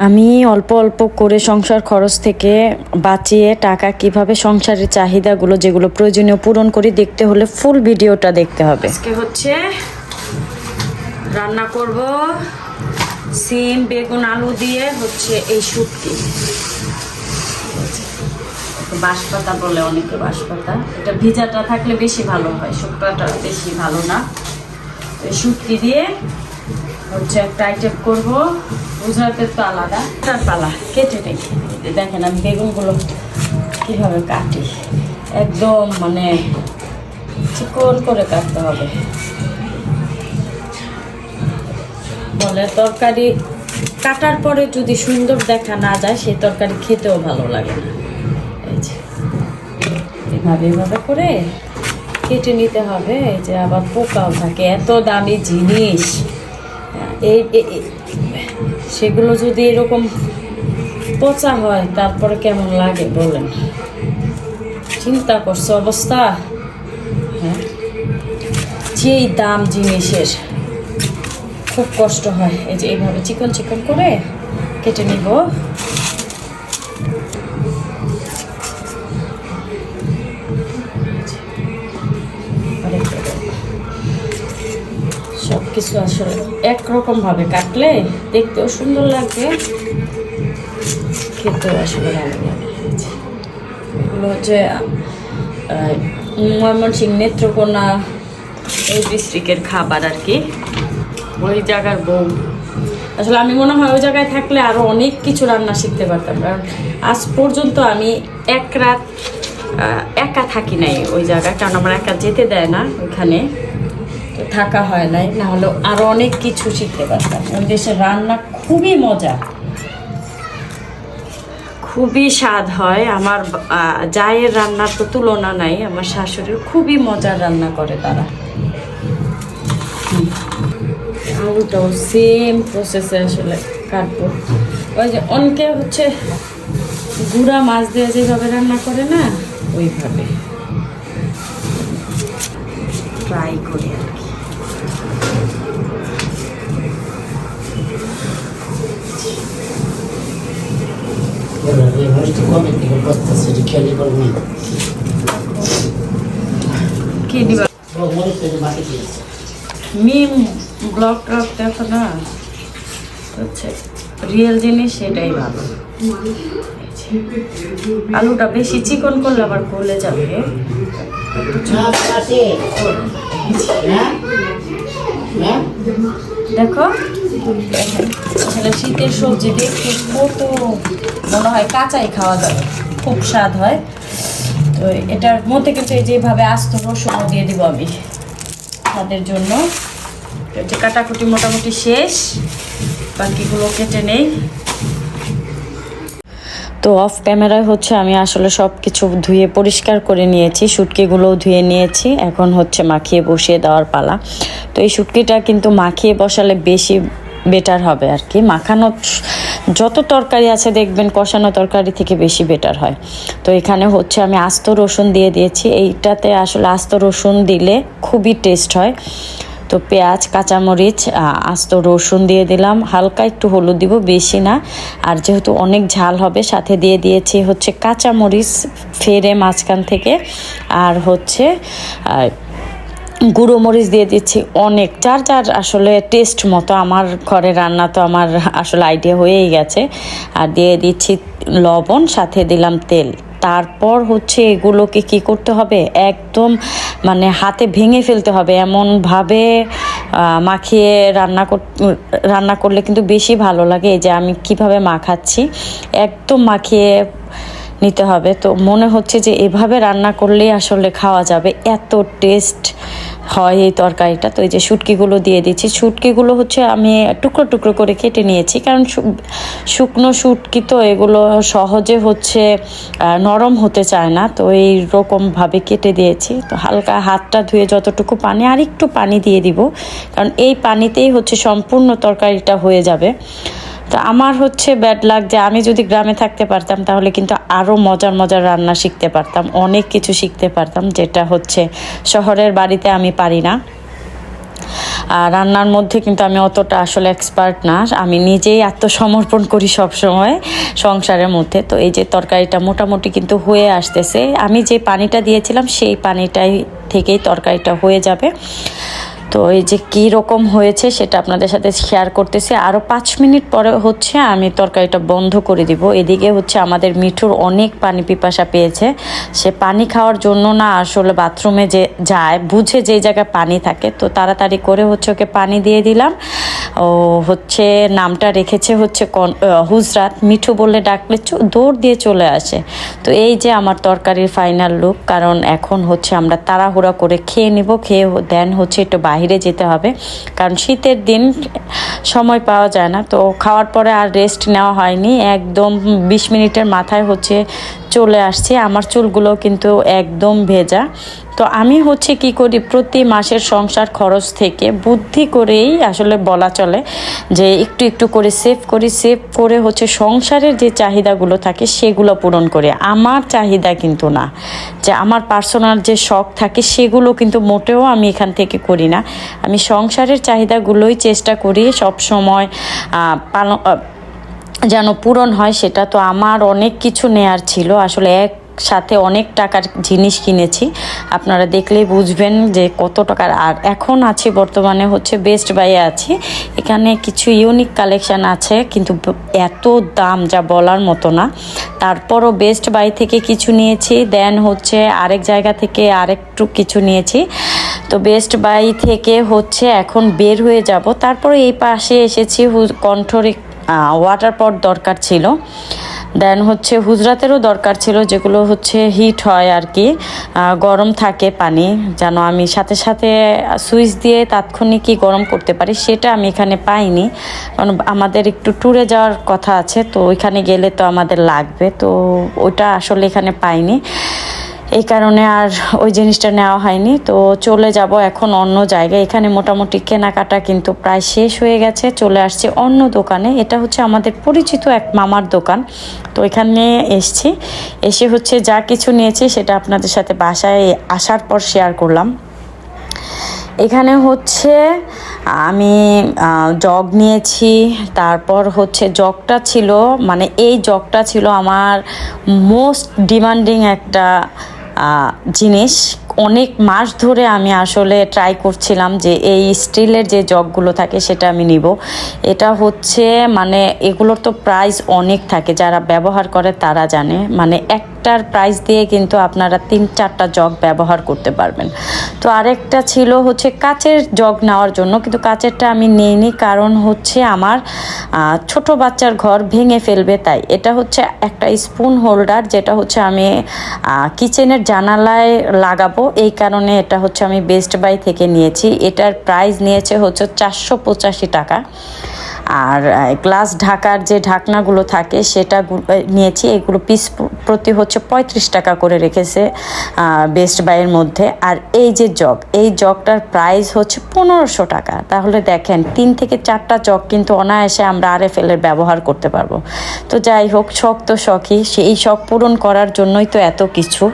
আমি অল্প অল্প করে সংসার খরচ থেকে বাঁচিয়ে টাকা কিভাবে সংসারের চাহিদাগুলো যেগুলো প্রয়োজনীয় পূরণ করি দেখতে হলে ফুল ভিডিওটা দেখতে হবে। আজকে হচ্ছে রান্না করব সিম বেগুন আলু দিয়ে হচ্ছে এই শুটকি, বাঁশপাতা বলে অনেকে, বাঁশপাতা এটা ভিজাটা থাকলে বেশি ভালো হয়, শুকনাটা বেশি ভালো না। এই শুটকি দিয়ে হচ্ছে একটা আইটেম করবো, গুজরাটের তো আলাদা। তার পালা কেটে নেই, দেখেন আমি বেগুনগুলো কীভাবে কাটি, একদম মানে চিকন করে কাটতে হবে। বলে তরকারি কাটার পরে যদি সুন্দর দেখা না যায় সেই তরকারি খেতেও ভালো লাগে না। এই যে এভাবে এভাবে করে কেটে নিতে হবে। এই যে আবার পোকাও থাকে, এত দামি জিনিস এই সেগুলো যদি এরকম পচা হয় তারপরে কেমন লাগে বলেন, চিন্তা করছে অবস্থা। হ্যাঁ, যেই দাম জিনিসের খুব কষ্ট হয়। এই যে এইভাবে চিকন চিকন করে কেটে নিব। সব কিছু আসলে একরকম ভাবে কাটলে দেখতেও সুন্দর লাগবে, খেতেও আসলে ভালো লাগে। এগুলো হচ্ছে ময়মনসিংহ নেত্রকোনা এই ডিস্ট্রিক্টের খাবার আর কি, ওই জায়গার বউ। আসলে আমি মনে হয় ওই জায়গায় থাকলে আরও অনেক কিছু রান্না শিখতে পারতাম, কারণ আজ পর্যন্ত আমি এক রাত একা থাকি নাই ওই জায়গায়, কারণ আমার একা যেতে দেয় না ওইখানে, তো থাকা হয় নাই, না হলে আরও অনেক কিছু শিখতে পারতাম। ওই দেশের রান্না খুবই মজা, খুবই স্বাদ হয়। আমার জায়ের রান্নার তো তুলনা নাই, আমার শাশুড়ির খুবই মজার রান্না করে তারা। আলুটাও সেম প্রসেসে আসলে কাটবো। ওই যে অনেকে হচ্ছে গুঁড়া মাছ দিয়ে যেভাবে রান্না করে না, ওইভাবে ট্রাই করি আর কি। কি দিবা মিম ব্লগ টক দেখো না, হচ্ছে রিয়েল জিনিস সেটাই ভালো। আলুটা বেশি চিকন করলে আবার গলে যাবে। দেখো আসলে শীতের সবজি দেখতে কত মনে হয় কাঁচাই খাওয়া যাবে, খুব স্বাদ হয়। তো এটার মধ্যে কিন্তু এই যেভাবে আস্ত রসুন দিয়ে দিব আমি স্বাদের জন্য। যে কাটাকুটি মোটামুটি শেষ, বাকিগুলো কেটে নেই। তো অফ ক্যামেরায় হচ্ছে আমি আসলে সব কিছু ধুয়ে পরিষ্কার করে নিয়েছি, শুটকিগুলোও ধুয়ে নিয়েছি, এখন হচ্ছে মাখিয়ে বসিয়ে দেওয়ার পালা। তো এই শুটকিটা কিন্তু মাখিয়ে বসালে বেশি বেটার হবে আর কি। মাখানো যত তরকারি আছে দেখবেন কষানো তরকারি থেকে বেশি বেটার হয়। তো এখানে হচ্ছে আমি আস্ত রসুন দিয়ে দিয়েছি, এইটাতে আসলে আস্ত রসুন দিলে খুবই টেস্ট হয়। তো পেঁয়াজ কাঁচামরিচ আস্ত রসুন দিয়ে দিলাম, হালকা একটু হলুদ দিব, বেশি না। আর যেহেতু অনেক ঝাল হবে সাথে দিয়ে দিয়েছি হচ্ছে কাঁচামরিচ ফেরে মাঝখান থেকে, আর হচ্ছে গুঁড়ো মরিচ দিয়ে দিচ্ছি অনেক, যার যার আসলে টেস্ট মতো। আমার ঘরে রান্না তো আমার আসলে আইডিয়া হয়েই গেছে। আর দিয়ে দিচ্ছি লবণ, সাথে দিলাম তেল। তারপর হচ্ছে এগুলোকে কি করতে হবে, একদম মানে হাতে ভেঙে ফেলতে হবে, এমনভাবে মাখিয়ে রান্না করলে কিন্তু বেশি ভালো লাগে। এই যে আমি কিভাবে মাখাচ্ছি, একদম মাখিয়ে নিতে হবে। তো মনে হচ্ছে যে এভাবে রান্না করলেই আসলে খাওয়া যাবে, এত টেস্ট হয় এই তরকারিটা। তো এই যে শুটকিগুলো দিয়ে দিচ্ছি, শুটকিগুলো হচ্ছে আমি টুকরো টুকরো করে কেটে নিয়েছি, কারণ শুকনো শুটকি তো এগুলো সহজে হচ্ছে নরম হতে চায় না, তো এই রকমভাবে কেটে দিয়েছি। তো হালকা হাতটা ধুয়ে যতটুকু পানি, আর একটু পানি দিয়ে দিব, কারণ এই পানিতেই হচ্ছে সম্পূর্ণ তরকারিটা হয়ে যাবে। তো আমার হচ্ছে ব্যাড লাক যে আমি যদি গ্রামে থাকতে পারতাম তাহলে কিন্তু আরও মজার মজার রান্না শিখতে পারতাম, অনেক কিছু শিখতে পারতাম, যেটা হচ্ছে শহরের বাড়িতে আমি পারি না। রান্নার মধ্যে কিন্তু আমি অতটা আসলে এক্সপার্ট না, আমি নিজেই আত্মসমর্পণ করি সব সময় সংসারের মধ্যে। তো এই যে তরকারিটা মোটামুটি কিন্তু হয়ে আসতেছে, আমি যে পানিটা দিয়েছিলাম সেই পানিটাই থেকেই তরকারিটা হয়ে যাবে। তো এই যে কী রকম হয়েছে সেটা আপনাদের সাথে শেয়ার করতেছি। আরও 5 মিনিট পরে হচ্ছে আমি তরকারিটা বন্ধ করে দিব। এদিকে হচ্ছে আমাদের মিঠুর অনেক পানি পিপাসা পেয়েছে, সে পানি খাওয়ার জন্য না আসলে বাথরুমে যে যায়, বুঝে যেই জায়গায় পানি থাকে, তো তাড়াতাড়ি করে হচ্ছে ওকে পানি দিয়ে দিলাম। ও হচ্ছে নামটা রেখেছে হচ্ছে হুজরাত, মিঠু বললে ডাকলে দৌড় দিয়ে চলে আসে। তো এই যে আমার তরকারির ফাইনাল লুক, কারণ এখন হচ্ছে আমরা তাড়াহুড়া করে খেয়ে নিব, খেয়ে দেন হচ্ছে একটু বাইরে যেতে হবে, কারণ শীতের দিন সময় পাওয়া যায় না। তো খাওয়ার পরে আর রেস্ট নেওয়া হয়নি, একদম 20 মিনিটের মাথায় হচ্ছে চলে আসছি। আমার চুলগুলো কিন্তু একদম ভেজা। তো আমি হচ্ছে কি করি, প্রতি মাসের সংসার খরচ থেকে বুদ্ধি করেই আসলে বলা চলে যে একটু একটু করে সেভ করি, সেভ করে হচ্ছে সংসারের যে চাহিদাগুলো থাকে সেগুলো পূরণ করি। আমার চাহিদা কিন্তু না, যে আমার পার্সোনাল যে শখ থাকে সেগুলো কিন্তু মোটেও আমি এখান থেকে করি না। আমি সংসারের চাহিদাগুলোই চেষ্টা করি সব সময় পালন যেন পূরণ হয়। সেটা তো আমার অনেক কিছু নেয়ার ছিল, আসলে সাথে অনেক টাকার জিনিস কিনেছি, আপনারা দেখলেই বুঝবেন যে কত টাকার। আর এখন আছি বর্তমানে হচ্ছে বেস্ট বাইয়ে আছি, এখানে কিছু ইউনিক কালেকশান আছে কিন্তু এত দাম যা বলার মতো না। তারপরও বেস্ট বাই থেকে কিছু নিয়েছি, দেন হচ্ছে আরেক জায়গা থেকে আরেকটু কিছু নিয়েছি। তো বেস্ট বাই থেকে হচ্ছে এখন বের হয়ে যাব। তারপরে এই পাশে এসেছি, কণ্ঠরে ওয়াটার পট দরকার ছিল, দেন হচ্ছে হুজরাতেরও দরকার ছিল, যেগুলো হচ্ছে হিট হয় আর কি, গরম থাকে পানি, যেন আমি সাথে সাথে সুইচ দিয়ে তাৎক্ষণিকই গরম করতে পারি। সেটা আমি এখানে পাইনি, কারণ আমাদের একটু ট্যুরে যাওয়ার কথা আছে, তো ওইখানে গেলে তো আমাদের লাগবে, তো ওইটা আসলে এখানে পাইনি, এই কারণে আর ওই জিনিসটা নেওয়া হয়নি। তো চলে যাব এখন অন্য জায়গায়। এখানে মোটামুটি কেনাকাটা কিন্তু প্রায় শেষ হয়ে গেছে, চলে আসছে অন্য দোকানে। এটা হচ্ছে আমাদের পরিচিত এক মামার দোকান, তো এখানে এসছি, এসে হচ্ছে যা কিছু নিয়েছি সেটা আপনাদের সাথে বাসায় আসার পর শেয়ার করলাম। এখানে হচ্ছে আমি জগ নিয়েছি, তারপর হচ্ছে জগটা ছিল, মানে এই জগটা ছিল আমার মোস্ট ডিমান্ডিং একটা জিনিস। অনেক মাস ধরে আমি আসলে ট্রাই করছিলাম যে এই স্টিলের যে জগগুলো থাকে সেটা আমি নিব। এটা হচ্ছে মানে এগুলোর তো প্রাইস অনেক থাকে, যারা ব্যবহার করে তারা জানে, মানে একটার প্রাইস দিয়ে কিন্তু আপনারা 3-4টা জগ ব্যবহার করতে পারবেন। তো আরেকটা ছিল হচ্ছে কাচের জগ নেওয়ার জন্য, কিন্তু কাচেরটা আমি নিইনি, কারণ হচ্ছে আমার ছোট বাচ্চার ঘর ভেঙে ফেলবে, তাই এটা হচ্ছে একটা স্পুন হোল্ডার, যেটা হচ্ছে আমি কিচেনের জানালায় লাগাবো, এই কারণে এটা হচ্ছে আমি বেস্ট বাই থেকে নিয়েছি। এটার প্রাইস নিয়েছে হচ্ছে 485 টাকা। আর গ্লাস ঢাকার যে ঢাকনাগুলো থাকে সেটা নিয়েছি, এগুলো পিস প্রতি হচ্ছে 35 টাকা করে রেখেছে বেস্ট বাইয়ের মধ্যে। আর এই যে জগ, এই জগটার প্রাইস হচ্ছে 1500 টাকা। তাহলে দেখেন 3 থেকে 4টা জগ কিন্তু অনায়াসে আমরা RFL এর ব্যবহার করতে পারবো। তো যাই হোক, শখ তো শখই, সেই শখ পূরণ করার জন্যই তো এত কিছু।